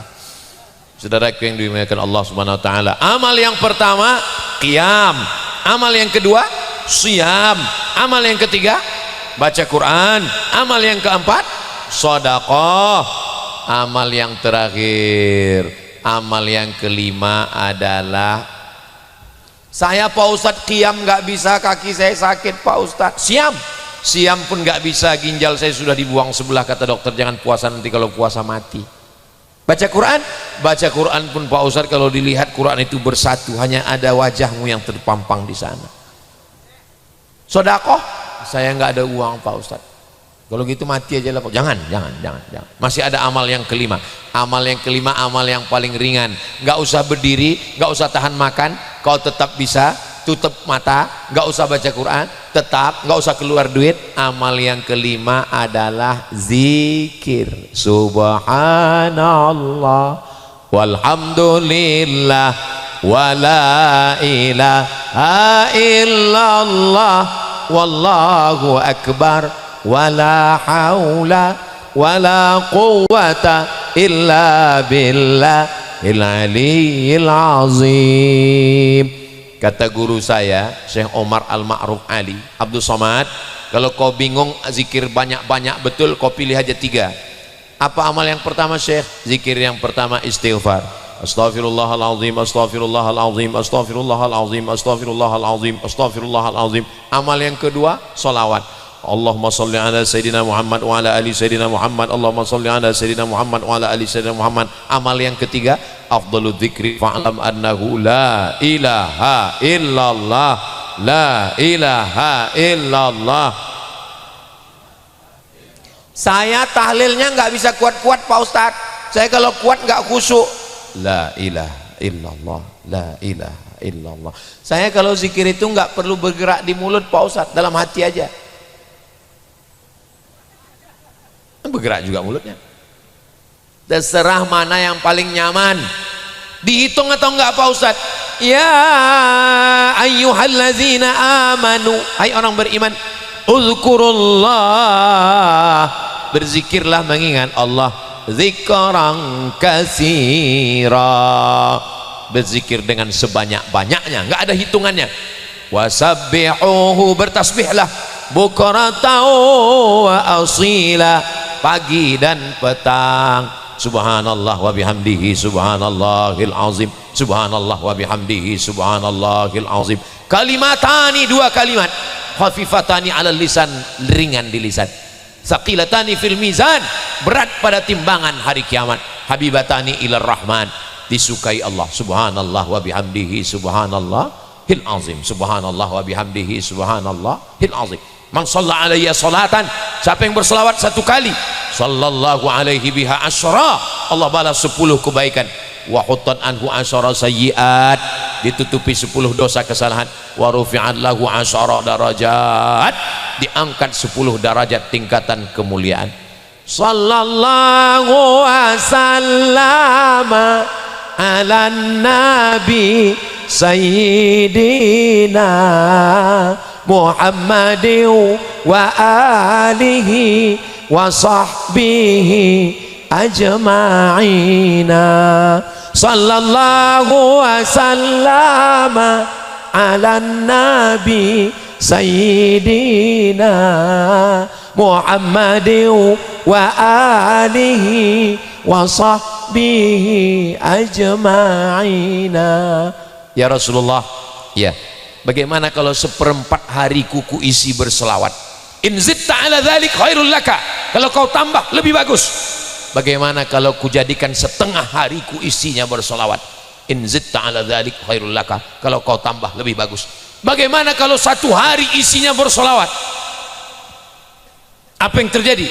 Saudara yang dimuliakan Allah Subhanahu wa taala, amal yang pertama qiyam, amal yang kedua siyam, amal yang ketiga baca Quran, amal yang keempat sedekah, amal yang terakhir, amal yang kelima adalah saya Pak Ustadz qiyam nggak bisa, kaki saya sakit Pak Ustadz. Siam pun nggak bisa, ginjal saya sudah dibuang sebelah, kata dokter jangan puasa, nanti kalau puasa mati. Baca Quran pun Pak Ustadz kalau dilihat Quran itu bersatu, hanya ada wajahmu yang terpampang di sana. Sedekah, saya nggak ada uang Pak Ustadz, kalau gitu mati aja lah Pak. Jangan. Masih ada amal yang kelima. Amal yang kelima, amal yang paling ringan. Nggak usah berdiri, nggak usah tahan makan, kau tetap bisa tutup mata, nggak usah baca Quran, tetap nggak usah keluar duit. Amal yang kelima adalah zikir. Subhanallah walhamdulillah wala ilaha illallah wallahu akbar wala haula wala quwwata illa billahil aliyyil azim. Kata guru saya Syekh Omar Al-Ma'ruf Ali Abdul Somad, kalau kau bingung zikir banyak-banyak betul, kau pilih aja 3. Apa amal yang pertama Syekh? Zikir yang pertama istighfar. Astaghfirullahaladzim, astaghfirullahaladzim, astaghfirullahaladzim, astaghfirullahaladzim, astaghfirullahaladzim. Amal yang kedua salawat. Allahumma salli ala Sayyidina Muhammad wa ala ali Sayyidina Muhammad. Allahumma salli ala Sayyidina Muhammad wa ala ali Sayyidina Muhammad. Amal yang ketiga afdhalu dzikri fa'lam annahu la ilaha illallah, la ilaha illallah. Saya tahlilnya nggak bisa kuat-kuat Pak Ustadz, saya kalau kuat nggak khusyuk. La ilaha illallah, la ilaha illallah. Saya kalau zikir itu nggak perlu bergerak di mulut Pak Ustadz, dalam hati aja. Bergerak juga mulutnya. terserah mana yang paling nyaman. Dihitung atau enggak Pak Ustaz? Ya ayyuhallazina amanu, hai orang beriman, uzkurullah, berzikirlah mengingat Allah, zikran katsira, berzikir dengan sebanyak-banyaknya, enggak ada hitungannya. Wasabbihuhu, bertasbihlah, bukratan wa asila, pagi dan petang. Subhanallah wa bihamdihi subhanallahil azim, subhanallah wa bihamdihi subhanallahil azim. Kalimatani, dua kalimat, khafifatani alal lisan, ringan di lisan, saqilatani fil mizan, berat pada timbangan hari kiamat, habibatani ilar rahman, disukai Allah. Subhanallah wa bihamdihi subhanallahil azim, subhanallah wa bihamdihi subhanallahil azim. Man shalla alayya salatan, siapa yang berselawat satu kali, sallallahu alaihi biha asyra, Allah balas 10 kebaikan. Wa huttan anhu asyra sayyiat, ditutupi 10 dosa kesalahan. Wa rufi'at lahu asyra darajat, diangkat 10 derajat tingkatan kemuliaan. Sallallahu wasallama ala nabi sayyidina Muhammadin wa alihi wa sahbihi ajma'ina. Sallallahu wa sallama ala nabi sayyidina Muhammadin wa alihi wa sahbihi ajma'ina. Ya Rasulullah, ya, bagaimana kalau seperempat hariku ku isi berselawat? In zitta ala dzalik khairul laka, kalau kau tambah lebih bagus. Bagaimana kalau ku jadikan setengah hariku isinya berselawat? In zitta ala dzalik khairul laka, kalau kau tambah lebih bagus. Bagaimana kalau satu hari isinya berselawat? Apa yang terjadi?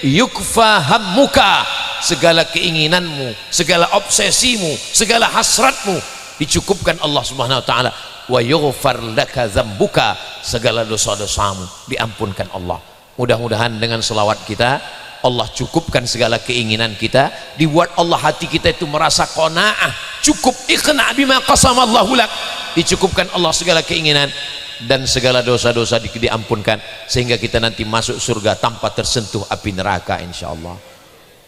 Yukfa hammuka, segala keinginanmu, segala obsesimu, segala hasratmu dicukupkan Allah Subhanahu wa taala. Wa yughfar laka dzambuka, segala dosa-dosamu diampunkan Allah. Mudah-mudahan dengan selawat kita Allah cukupkan segala keinginan kita, dibuat Allah hati kita itu merasa qanaah, cukup, iqna bima qasamallahu lak, dicukupkan Allah segala keinginan dan segala dosa-dosa diampunkan, sehingga kita nanti masuk surga tanpa tersentuh api neraka insyaallah.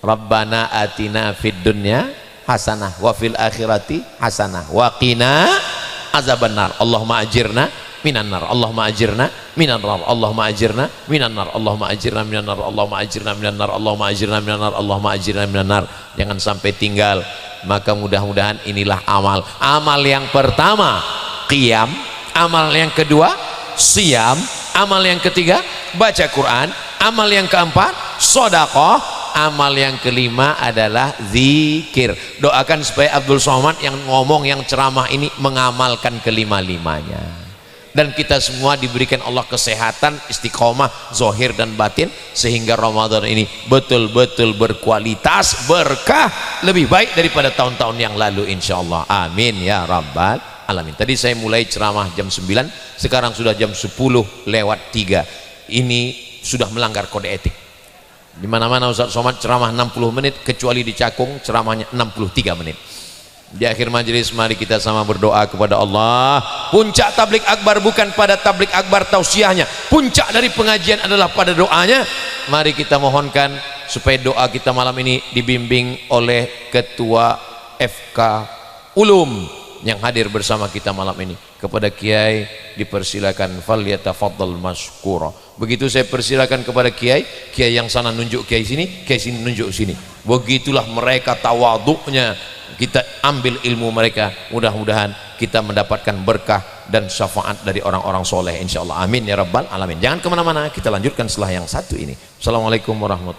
Rabbana atina fid dunya hasanah wa fil akhirati hasanah wa qina azabannar. Allahumma ajirna minan nar, Allahumma ajirna minan nar, Allahumma ajirna minan nar, Allahumma ajirna minan nar, Allahumma ajirna minan nar, Allahumma ajirna minan nar, Allahumma ajirna minan nar. Jangan sampai tinggal. Maka mudah-mudahan inilah amal. Amal yang pertama qiyam, amal yang kedua siyam, amal yang ketiga baca Quran, amal yang keempat sedekah, amal yang kelima adalah zikir. Doakan supaya Abdul Somad yang ngomong, yang ceramah ini mengamalkan kelima-limanya, dan kita semua diberikan Allah kesehatan, istiqomah zahir dan batin, sehingga Ramadan ini betul-betul berkualitas, berkah, lebih baik daripada tahun-tahun yang lalu insyaallah. Amin ya rabbal alamin. Tadi saya mulai ceramah jam 9, sekarang sudah jam 10:03. Ini sudah melanggar kode etik. Di mana-mana Ustaz Somad ceramah 60 menit, kecuali di Cakung ceramahnya 63 menit. Di akhir majelis mari kita sama berdoa kepada Allah. Puncak tablik akbar bukan pada tablik akbar tausiahnya, puncak dari pengajian adalah pada doanya. Mari kita mohonkan supaya doa kita malam ini dibimbing oleh Ketua FK Ulum yang hadir bersama kita malam ini. Kepada Kiai dipersilakan falyatafaddal masykura. Begitu saya persilakan kepada Kiai, Kiai yang sana nunjuk Kiai sini, Kiai sini nunjuk sini. Begitulah mereka tawaduknya. Kita ambil ilmu mereka, mudah-mudahan kita mendapatkan berkah dan syafaat dari orang-orang soleh insyaallah. Amin ya rabbal alamin. Jangan kemana-mana, kita lanjutkan setelah yang satu ini. Assalamualaikum warahmatullahi wabarakatuh.